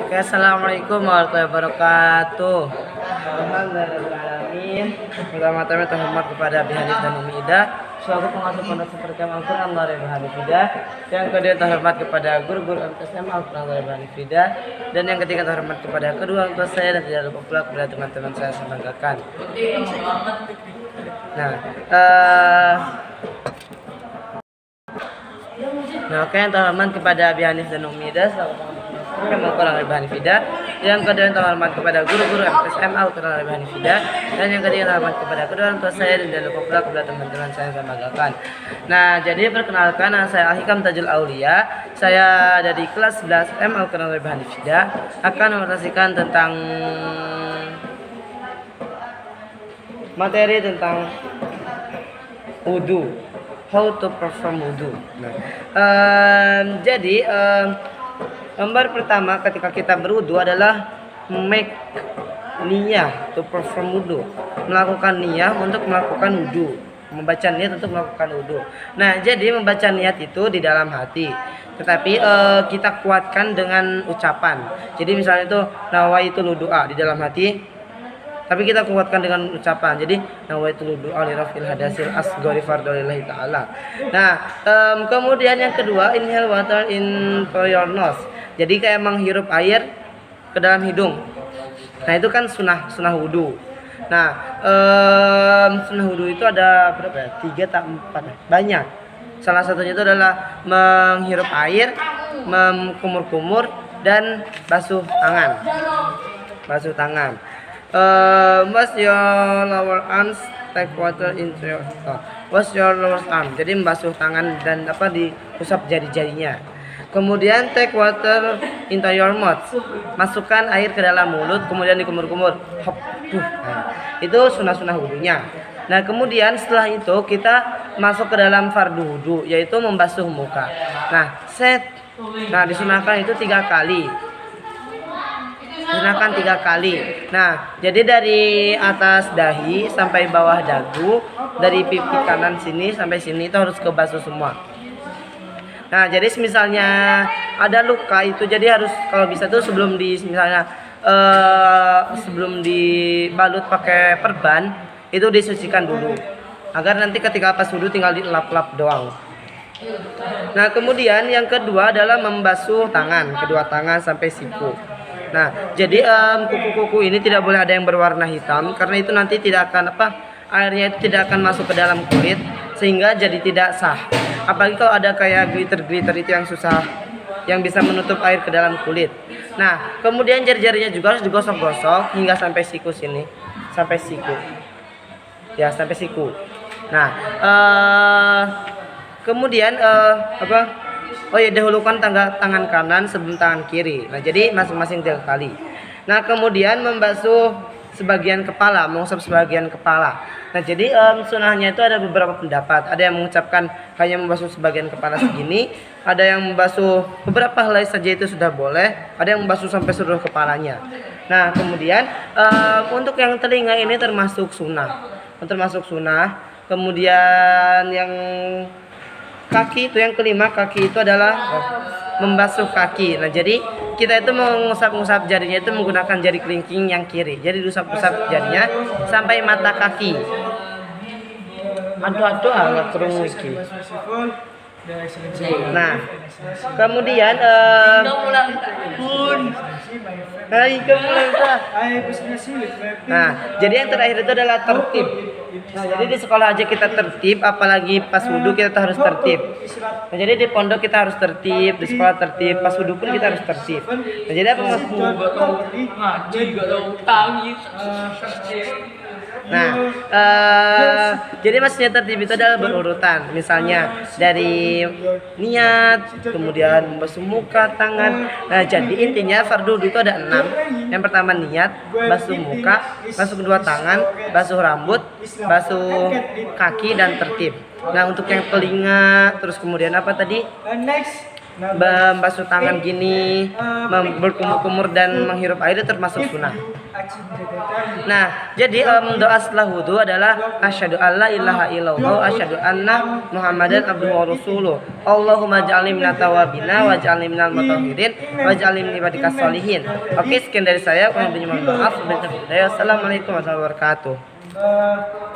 Oke, assalamualaikum warahmatullahi wabarakatuh. Alhamdulillahirrahmanirrahim. Pertama-tama terhormat kepada Abi Hanif dan Umi Ida selaku pengasuh pondok seperti Al-Quran dari Abi Hanif Ida. Yang kedua terhormat kepada guru-guru MTSM Al-Quran dari Abi Hanif Ida. Dan yang ketiga terhormat kepada kedua orang tua saya dan tidak lupa pula kepada teman-teman saya banggakan. Oke, yang terhormat kepada Abi Hanif dan Umi Ida selaku Al-Quran dari Abi Hanif Ida. Yang kedua yang terhormat kepada guru-guru MTSM Al-Quran dari Abi Hanif Ida. Dan yang ketiga terhormat kepada kedua orang tua saya dan tidak lupa pula kepada teman-teman saya yang saya banggakan. Nah, jadi perkenalkan, nama saya Al-Hikam Tajul Aulia. Saya dari kelas 11 M Al-Quran dari Abi Hanif Ida akan mempresentasikan tentang materi tentang wudu, how to perform wudu. Nomor pertama ketika kita berwudu adalah make niyah to perform wudu, melakukan niyah untuk melakukan wudu, membaca niat untuk melakukan wudu. Nah, jadi membaca niat itu di dalam hati, tetapi kita kuatkan dengan ucapan. Jadi misalnya itu nawaitul wudu'a di dalam hati, tapi kita kuatkan dengan ucapan. Jadi nawaitul wudu'a li raf'il hadasil asghari fardholillahi ta'ala. Nah, kemudian yang kedua, inhale water into your nose. Jadi kayak menghirup air ke dalam hidung. Nah, itu kan sunnah wudu. Nah, sunnah wudu itu ada berapa ya? 3 atau 4? Banyak. Salah satunya itu adalah menghirup air, kumur-kumur, dan basuh tangan. Wash your lower arms, take water into your wash your lower arm. Jadi membasuh tangan dan diusap jari-jarinya. Kemudian take water into your mouth. Masukkan air ke dalam mulut, kemudian dikumur-kumur. Hop. Nah, itu sunnah wudunya. Nah, kemudian setelah itu kita masuk ke dalam fardu wudu, yaitu membasuh muka. Nah, disunahkan itu 3 kali. Gunakan 3 kali. Nah, jadi dari atas dahi sampai bawah dagu, dari pipi kanan sini sampai sini itu harus kebasuh semua. Nah, jadi misalnya ada luka itu, jadi harus kalau bisa tuh sebelum dibalut pakai perban itu disucikan dulu, agar nanti ketika pas wudu tinggal dilap-lap doang. Nah, kemudian yang kedua adalah membasuh tangan, kedua tangan sampai siku. Nah, jadi kuku-kuku ini tidak boleh ada yang berwarna hitam, karena itu nanti tidak akan airnya itu tidak akan masuk ke dalam kulit, sehingga jadi tidak sah. Apalagi kalau ada kayak glitter itu yang susah, yang bisa menutup air ke dalam kulit. Nah, kemudian jari-jarinya juga harus digosok-gosok hingga sampai siku sini, sampai siku. Ya, sampai siku. Nah, kemudian dahulukan tangan kanan sebelum tangan kiri. Nah, jadi masing-masing 3 kali. Nah, kemudian membasuh sebagian kepala, mengusap sebagian kepala. Nah, jadi sunnahnya itu ada beberapa pendapat. Ada yang mengucapkan hanya membasuh sebagian kepala segini, ada yang membasuh beberapa helai saja itu sudah boleh, ada yang membasuh sampai seluruh kepalanya. Nah, kemudian untuk yang telinga ini termasuk sunnah. Kemudian yang kaki itu yang kelima, kaki itu adalah membasuh kaki. Nah, jadi kita itu mengusap-usap jarinya itu menggunakan jari kelingking yang kiri. Jadi diusap-usap jarinya sampai mata kaki. Aduh agak kerungu iki. Nah, kemudian Nah, jadi yang terakhir itu adalah tertib. Nah, jadi di sekolah aja kita tertib, apalagi pas wudu kita harus tertib. Nah, jadi di pondok kita harus tertib, di sekolah tertib, pas wudu pun kita harus tertib. Nah, jadi apa maksudnya? Nah, jadi maksudnya tertib itu adalah berurutan. Misalnya dari niat, kemudian membasuh muka, tangan. Nah, jadi intinya fardu wudu itu ada 6. Yang pertama niat, basuh muka, basuh kedua tangan, basuh rambut, basuh kaki, dan tertib. Nah, untuk yang telinga, terus kemudian apa tadi? membasuh tangan gini, berkumur-kumur dan menghirup air itu termasuk sunnah. Nah, jadi doa setelah wudu adalah asyhadu alla ilaha illallah asyhadu anna muhammadan abduhu wa rasuluh. Allahumma ja'alni minat tawabina wa ja'alni minal mutahhirin wa ja'alni min ibadikas sholihin. Oke, sekian dari saya. Kurang lebihnya mohon maaf. Assalamualaikum warahmatullahi wabarakatuh.